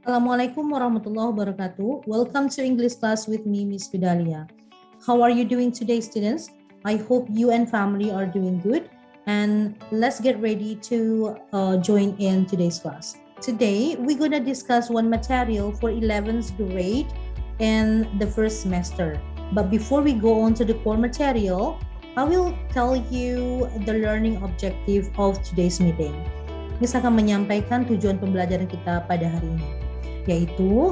Assalamualaikum warahmatullahi wabarakatuh. Welcome to English class with me, Miss Fidalia. How are you doing today, students? I hope you and family are doing good. And let's get ready to join in today's class. Today, we're going to discuss one material for 11th grade in the first semester. But before we go on to the core material, I will tell you the learning objective of today's meeting. Miss akan menyampaikan tujuan pembelajaran kita pada hari ini, yaitu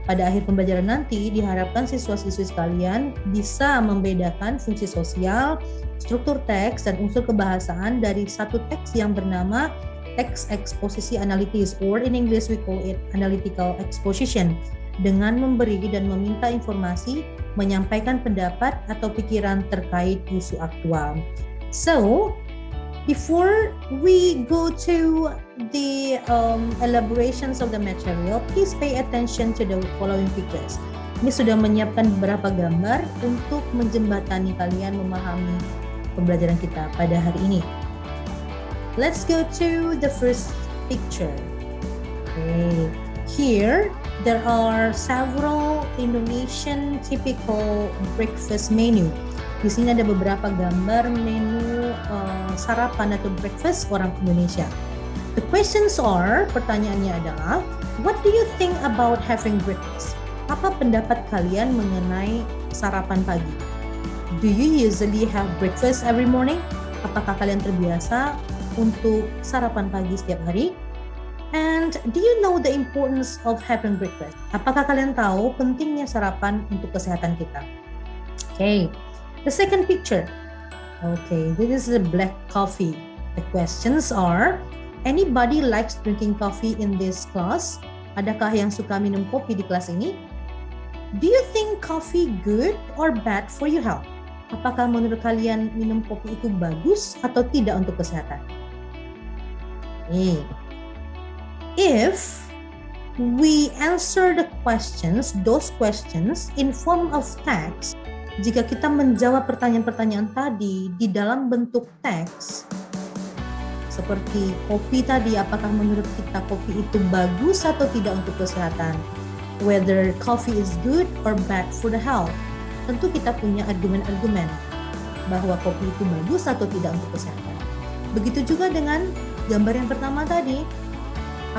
pada akhir pembelajaran nanti diharapkan siswa-siswi sekalian bisa membedakan fungsi sosial, struktur teks, dan unsur kebahasaan dari satu teks yang bernama teks eksposisi analitis, or in English we call it Analytical Exposition, dengan memberi dan meminta informasi, menyampaikan pendapat atau pikiran terkait isu aktual. So, before we go to the elaborations of the material, please pay attention to the following pictures. Ini sudah menyiapkan beberapa gambar untuk menjembatani kalian memahami pembelajaran kita pada hari ini. Let's go to the first picture. Okay. Here, there are several Indonesian typical breakfast menu. Di sini ada beberapa gambar menu sarapan atau breakfast orang Indonesia. The questions are, pertanyaannya adalah, what do you think about having breakfast? Apa pendapat kalian mengenai sarapan pagi? Do you usually have breakfast every morning? Apakah kalian terbiasa untuk sarapan pagi setiap hari? And do you know the importance of having breakfast? Apakah kalian tahu pentingnya sarapan untuk kesehatan kita? Okay. The second picture. Okay, this is a black coffee. The questions are, anybody likes drinking coffee in this class? Adakah yang suka minum kopi di kelas ini? Do you think coffee good or bad for your health? Apakah menurut kalian minum kopi itu bagus atau tidak untuk kesehatan? Okay. If we answer those questions in form of text, jika kita menjawab pertanyaan-pertanyaan tadi di dalam bentuk teks, seperti kopi tadi, apakah menurut kita kopi itu bagus atau tidak untuk kesehatan? Whether coffee is good or bad for the health. Tentu kita punya argumen-argumen bahwa kopi itu bagus atau tidak untuk kesehatan. Begitu juga dengan gambar yang pertama tadi,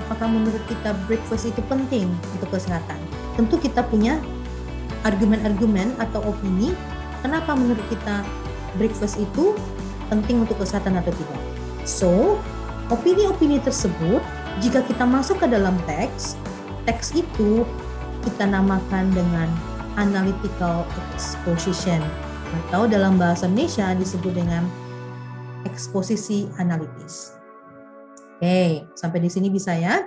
apakah menurut kita breakfast itu penting untuk kesehatan? Tentu kita punya argumen-argumen atau opini kenapa menurut kita breakfast itu penting untuk kesehatan atau tidak. So, opini-opini tersebut jika kita masuk ke dalam teks itu kita namakan dengan Analytical Exposition, atau dalam bahasa Indonesia disebut dengan eksposisi analitis. Oke, sampai di sini bisa ya?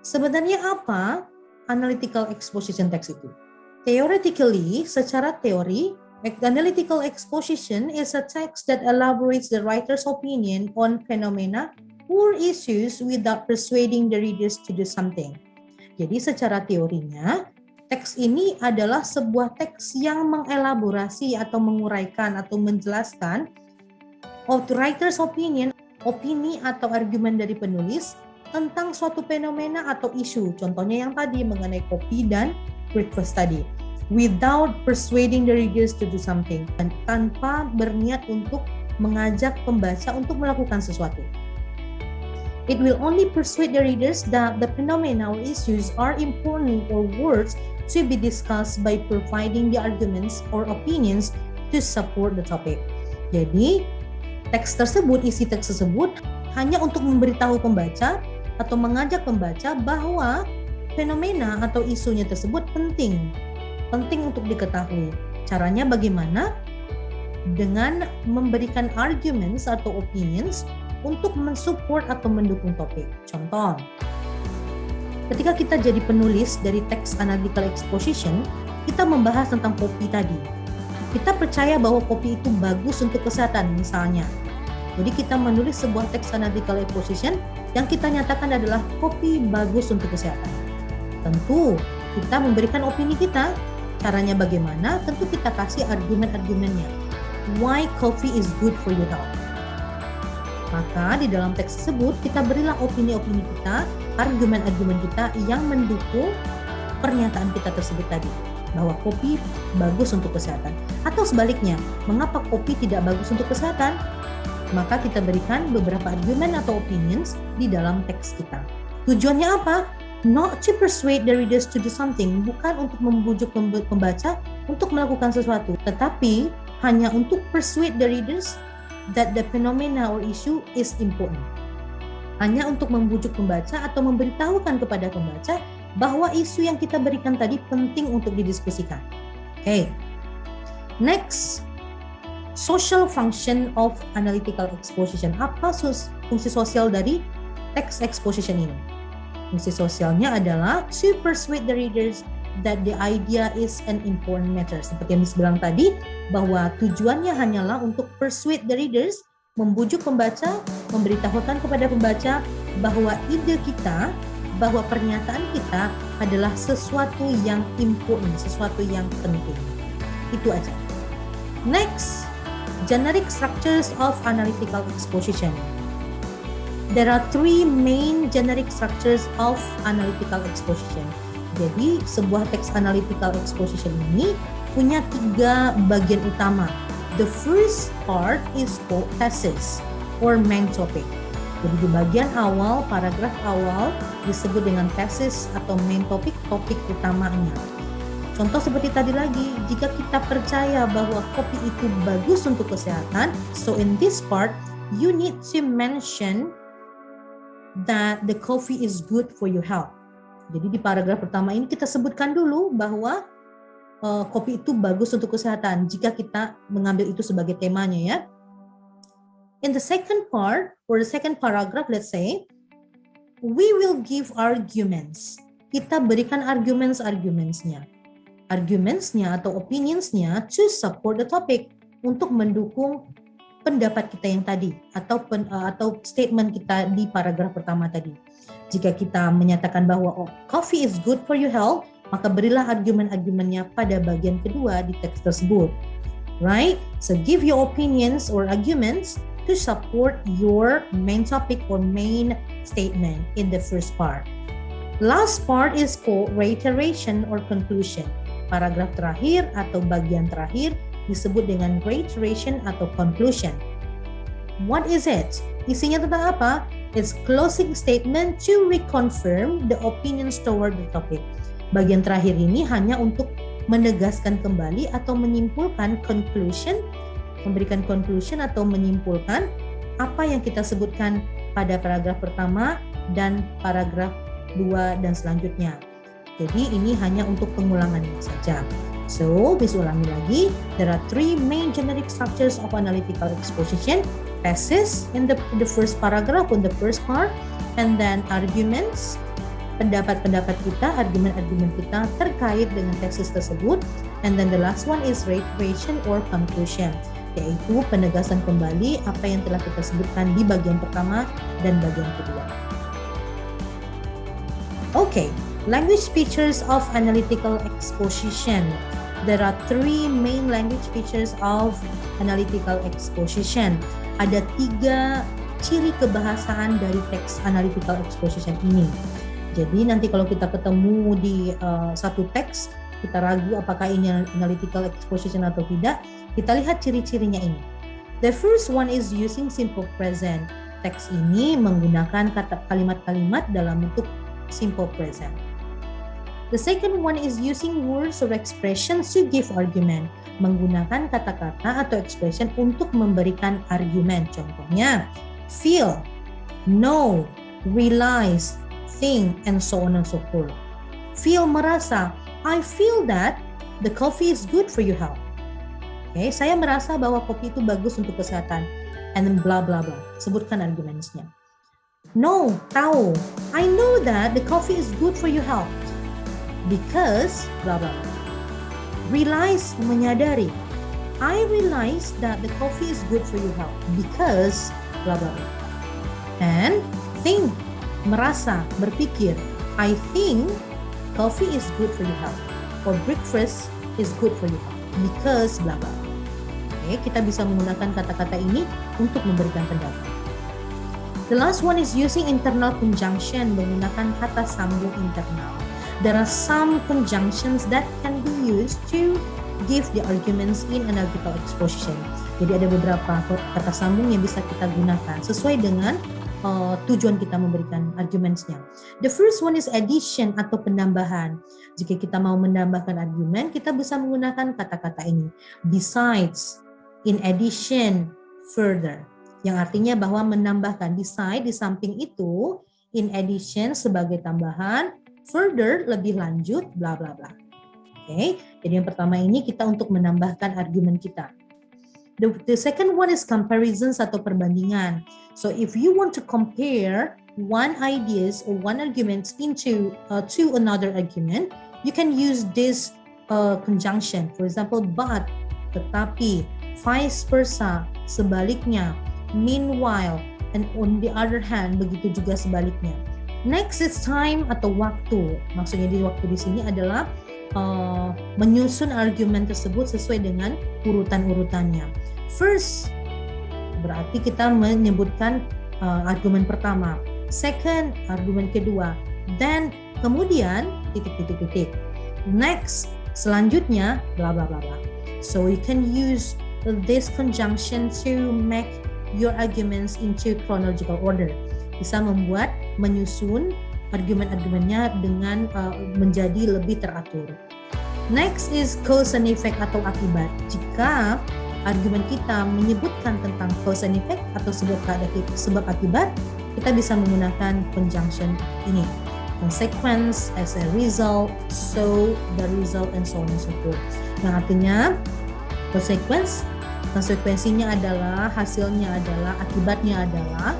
Sebenarnya apa Analytical Exposition text itu? Theoretically, secara teori, Analytical Exposition is a text that elaborates the writer's opinion on phenomena or issues without persuading the readers to do something. Jadi secara teorinya, teks ini adalah sebuah teks yang mengelaborasi atau menguraikan atau menjelaskan of the writer's opinion, opini atau argumen dari penulis tentang suatu fenomena atau isu. Contohnya yang tadi mengenai kopi dan breakfast tadi. Without persuading the readers to do something. Dan tanpa berniat untuk mengajak pembaca untuk melakukan sesuatu. It will only persuade the readers that the phenomena or issues are important or worth to be discussed by providing the arguments or opinions to support the topic. Jadi, isi teks tersebut hanya untuk memberitahu pembaca atau mengajak pembaca bahwa fenomena atau isunya tersebut penting untuk diketahui. Caranya bagaimana? Dengan memberikan arguments atau opinions untuk mensupport atau mendukung topik. Contoh, ketika kita jadi penulis dari teks Analytical Exposition, kita membahas tentang kopi tadi. Kita percaya bahwa kopi itu bagus untuk kesehatan misalnya. Jadi kita menulis sebuah teks Analytical Exposition yang kita nyatakan adalah kopi bagus untuk kesehatan. Tentu kita memberikan opini kita. Caranya bagaimana? Tentu kita kasih argumen-argumennya. Why coffee is good for your health. Maka di dalam teks tersebut kita berilah opini-opini kita, argumen-argumen kita yang mendukung pernyataan kita tersebut tadi, bahwa kopi bagus untuk kesehatan. Atau sebaliknya, mengapa kopi tidak bagus untuk kesehatan? Maka kita berikan beberapa argumen atau opinions di dalam teks kita. Tujuannya apa? Not to persuade the readers to do something, bukan untuk membujuk pembaca untuk melakukan sesuatu, tetapi hanya untuk persuade the readers that the phenomena or issue is important. Hanya untuk membujuk pembaca atau memberitahukan kepada pembaca bahwa isu yang kita berikan tadi penting untuk didiskusikan. Okay. Next, social function of analytical exposition. Apa fungsi sosial dari text exposition ini? Fungsi sosialnya adalah to persuade the readers that the idea is an important matter. Seperti yang Miss bilang tadi, bahwa tujuannya hanyalah untuk persuade the readers, membujuk pembaca, memberitahukan kepada pembaca bahwa ide kita, bahwa pernyataan kita adalah sesuatu yang important, sesuatu yang penting. Itu aja. Next, generic structures of analytical exposition. There are three main generic structures of analytical exposition. Jadi, sebuah teks analytical exposition ini punya 3 bagian utama. The first part is called thesis or main topic. Jadi di bagian awal, paragraf awal disebut dengan thesis atau main topic, topik utamanya. Contoh seperti tadi lagi, jika kita percaya bahwa kopi itu bagus untuk kesehatan, so in this part, you need to mention that the coffee is good for your health. Jadi di paragraf pertama ini kita sebutkan dulu bahwa kopi itu bagus untuk kesehatan jika kita mengambil itu sebagai temanya ya. In the second part or the second paragraph, let's say, we will give arguments. Kita berikan arguments-nya atau opinions-nya to support the topic, untuk mendukung pendapat kita yang tadi atau statement kita di paragraf pertama tadi. Jika kita menyatakan bahwa coffee is good for your health, maka berilah argumen-argumennya pada bagian kedua di teks tersebut. Right? So give your opinions or arguments to support your main topic or main statement in the first part. Last part is called reiteration or conclusion. Paragraf terakhir atau bagian terakhir disebut dengan reiteration atau conclusion. What is it? Isinya tentang apa? It's closing statement to reconfirm the opinions toward the topic. Bagian terakhir ini hanya untuk menegaskan kembali atau menyimpulkan conclusion, memberikan conclusion atau menyimpulkan apa yang kita sebutkan pada paragraf pertama dan paragraf 2 dan selanjutnya. Jadi ini hanya untuk pengulangannya saja. So, bisa ulangi lagi. There are 3 main generic structures of analytical exposition. Thesis in the first paragraph, in the first part, and then arguments, pendapat-pendapat kita, argumen-argumen kita terkait dengan tesis tersebut, and then the last one is reiteration or conclusion, yaitu penegasan kembali apa yang telah kita sebutkan di bagian pertama dan bagian kedua. Okay, language features of analytical exposition. There are 3 main language features of analytical exposition. Ada 3 ciri kebahasaan dari teks analytical exposition ini. Jadi nanti kalau kita ketemu di satu teks, kita ragu apakah ini analytical exposition atau tidak, kita lihat ciri-cirinya ini. The first one is using simple present. Teks ini menggunakan kalimat-kalimat dalam bentuk simple present. The second one is using words or expressions to give argument. Menggunakan kata-kata atau expression untuk memberikan argumen. Contohnya, feel, know, realize, think, and so on and so forth. Feel, merasa. I feel that the coffee is good for your health. Okay, saya merasa bahwa kopi itu bagus untuk kesehatan. And then blah blah blah. Sebutkan argumennya. Know, tahu. I know that the coffee is good for your health because blah blah blah. Realize, menyadari. I realize that the coffee is good for your health because blah blah blah. And think, merasa, berpikir. I think coffee is good for your health or breakfast is good for your health because blah blah. Oke, kita bisa menggunakan kata-kata ini untuk memberikan pendapat. The last one is using internal conjunction, menggunakan kata sambung internal. There are some conjunctions that can be used to give the arguments in analytical exposition. Jadi ada beberapa kata sambung yang bisa kita gunakan sesuai dengan tujuan kita memberikan argumentsnya. The first one is addition atau penambahan. Jika kita mau menambahkan argumen, kita bisa menggunakan kata-kata ini. Besides, in addition, further. Yang artinya bahwa menambahkan, beside di samping itu, in addition sebagai tambahan, further lebih lanjut, bla bla bla. Oke, jadi yang pertama ini kita untuk menambahkan argumen kita. The second one is comparisons atau perbandingan. So if you want to compare one ideas or one argument into to another argument, you can use this conjunction. For example, but, tetapi, vice versa, sebaliknya, meanwhile, and on the other hand, begitu juga sebaliknya. Next is time atau waktu. Maksudnya di waktu di sini adalah menyusun argumen tersebut sesuai dengan urutan-urutannya. First, berarti kita menyebutkan argumen pertama. Second, argumen kedua. Then, kemudian, titik. Next, selanjutnya, bla bla bla bla. So you can use this conjunction to make your arguments into chronological order. Bisa menyusun argumen-argumennya dengan menjadi lebih teratur. Next is cause and effect atau akibat. Jika argumen kita menyebutkan tentang cause and effect atau sebab akibat, kita bisa menggunakan conjunction ini. Consequence, as a result, so, the result, and so on and so forth. Yang artinya, konsekuensinya adalah, hasilnya adalah, akibatnya adalah,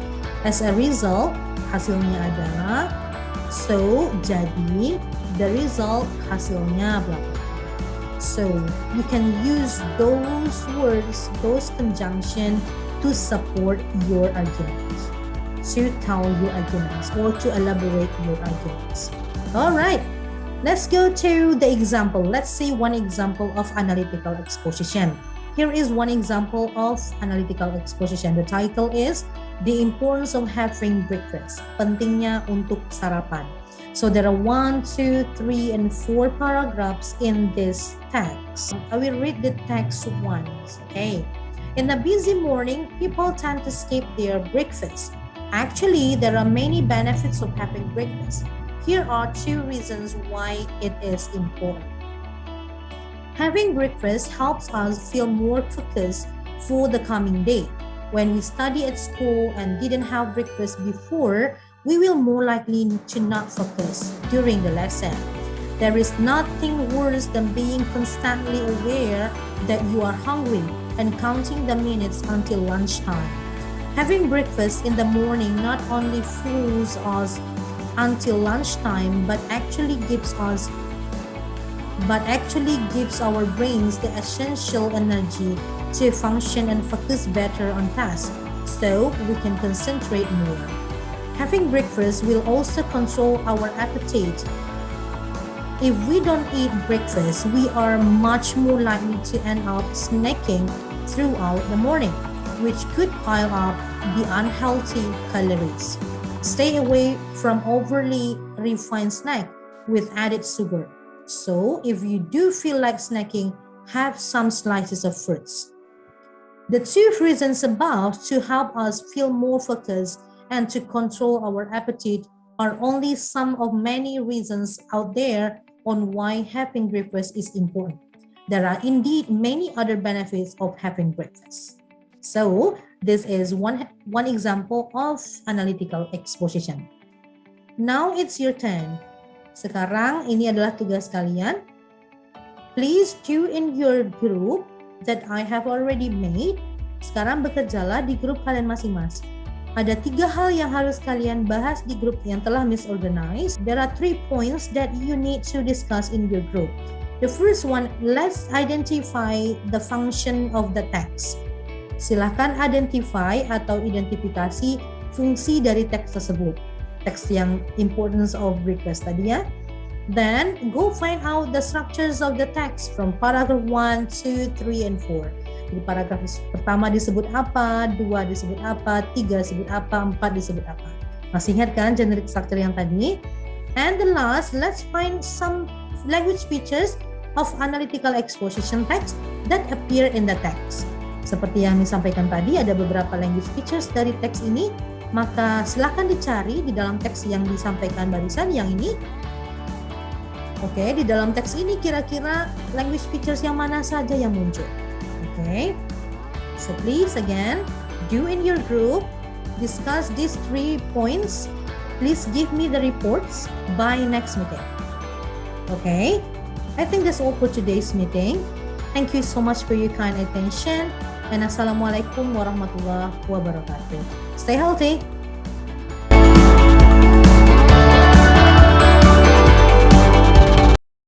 as a result, hasilnya adalah, so, jadi, the result, hasilnya, bla bla. So, you can use those words, those conjunction to support your arguments, to tell your arguments, or to elaborate your arguments. All right, let's go to the example. Let's see one example of analytical exposition. Here is one example of analytical exposition. The title is The Importance of Having Breakfast. Pentingnya untuk sarapan. So there are 1, 2, 3, and 4 paragraphs in this text. I will read the text once. Okay. In a busy morning, people tend to skip their breakfast. Actually, there are many benefits of having breakfast. Here are 2 reasons why it is important. Having breakfast helps us feel more focused for the coming day. When we study at school and didn't have breakfast before, we will more likely to not focus during the lesson. There is nothing worse than being constantly aware that you are hungry and counting the minutes until lunchtime. Having breakfast in the morning not only fuels us until lunchtime, but actually gives our brains the essential energy to function and focus better on tasks, so we can concentrate more. Having breakfast will also control our appetite. If we don't eat breakfast, we are much more likely to end up snacking throughout the morning, which could pile up the unhealthy calories. Stay away from overly refined snack with added sugar. So, if you do feel like snacking, have some slices of fruits. The 2 reasons above to help us feel more focused and to control our appetite are only some of many reasons out there on why having breakfast is important. There are indeed many other benefits of having breakfast. So, this is one example of analytical exposition. Now it's your turn. Sekarang ini adalah tugas kalian. Please do in your group that I have already made. Sekarang bekerjalah di grup kalian masing-masing. Ada 3 hal yang harus kalian bahas di grup yang telah Miss organize. There are 3 points that you need to discuss in your group. The first one, let's identify the function of the text. Silakan identify atau identifikasi fungsi dari teks tersebut. Teks yang importance of breakfast tadi ya. Then, go find out the structures of the text from paragraph 1, 2, 3, and 4. Jadi paragraf pertama disebut apa, 2 disebut apa, 3 disebut apa, 4 disebut apa. Masih ingat kan generic structure yang tadi? And the last, let's find some language features of analytical exposition text that appear in the text. Seperti yang disampaikan tadi, ada beberapa language features dari teks ini, maka silakan dicari di dalam teks yang disampaikan barusan yang ini. Oke, di dalam teks ini kira-kira language features yang mana saja yang muncul. Oke, so please again, do in your group, discuss these 3 points. Please give me the reports by next meeting. Okay, I think that's all for today's meeting. Thank you so much for your kind attention. And Assalamualaikum warahmatullahi wabarakatuh. Stay healthy.